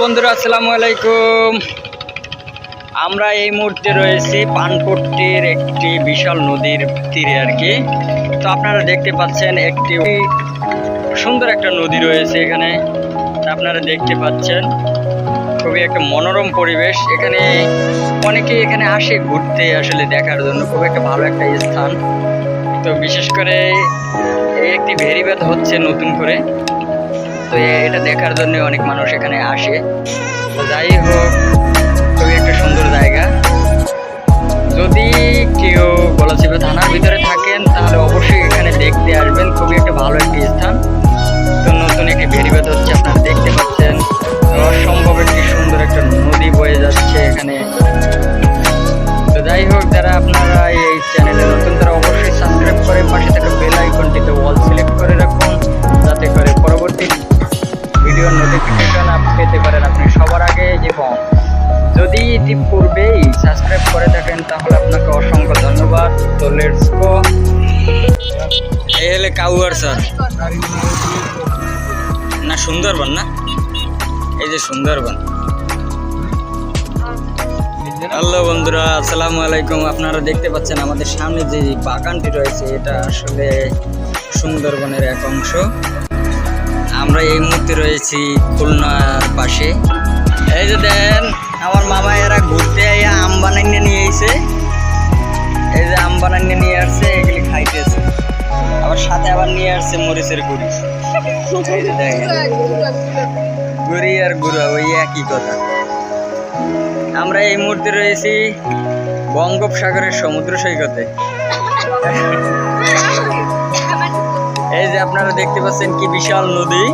বন্ধুরা, আসসালামু আলাইকুম। আমরা এই মুহূর্তে রয়েছি পানপট্টির একটি বিশাল নদীর তীরে আর কি। তো আপনারা দেখতে পাচ্ছেন একটি সুন্দর একটা নদী রয়েছে এখানে। আপনারা দেখতে পাচ্ছেন খুবই একটা মনোরম পরিবেশ। এখানে অনেকেই এখানে আসে ঘুরতে, আসলে দেখার জন্য খুব একটা ভালো একটা স্থান। তো বিশেষ করে এই একটি ভেরিবাদ হচ্ছে নতুন করে, তো এটা দেখার জন্য অনেক মানুষ এখানে আসে। তো যাই হোক, খুবই একটা সুন্দর জায়গা। যদি কেউ গলাচিপা থানার ভিতরে থাকেন তাহলে অবশ্যই এখানে দেখতে আসবেন, খুবই একটা ভালো একটি স্থান। তো নতুন একটি ভেরিবাদ হচ্ছে, আপনারা দেখতে পাচ্ছেন। অসম্ভব একটি সুন্দর একটা নদী বয়ে যাচ্ছে এখানে। তো যাই হোক, যারা আপনারা এই চ্যানেলে নতুন তারা অবশ্যই সাবস্ক্রাইব করে পাশে থাকা বেল আইকনটিতে অল সিলেক্ট করে রাখুন, যাতে করে পরবর্তী ভিডিওর নোটিফিকেশন পেতে পারেন আপনি সবার আগে। এবং যদি ইতিপূর্বেই সাবস্ক্রাইব করে থাকেন তাহলে আপনাকে অসংখ্য ধন্যবাদ। তো লেটস গো। এই হলে কাউয়ার স্যার না, সুন্দরবন না, এই যে সুন্দরবন। হ্যালো বন্ধুরা, আসসালামু আলাইকুম। আপনারা দেখতে পাচ্ছেন আমাদের সামনে যে বাগানটি রয়েছে, এটা আসলে সুন্দরবনের এক অংশ। আমরা এই মুহূর্তে রয়েছি খুলনার পাশে। এই যে দেন, আমার মামা এরা ঘুরতে আম বানাইনে নিয়ে এসে, এই যে আম বানাইনে নিয়ে আসছে, এগুলি খাইতেছে। আবার সাথে আবার নিয়ে আসছে মরিচের গুড়ি। এই যে দেখেন, গুড়ি আর গুঁড়া ওই একই কথা। আমরা এই মুহূর্তে রয়েছি বঙ্গোপসাগরের সমুদ্র সৈকতে। এই যে আপনারা দেখতে পাচ্ছেন কি বিশাল নদী।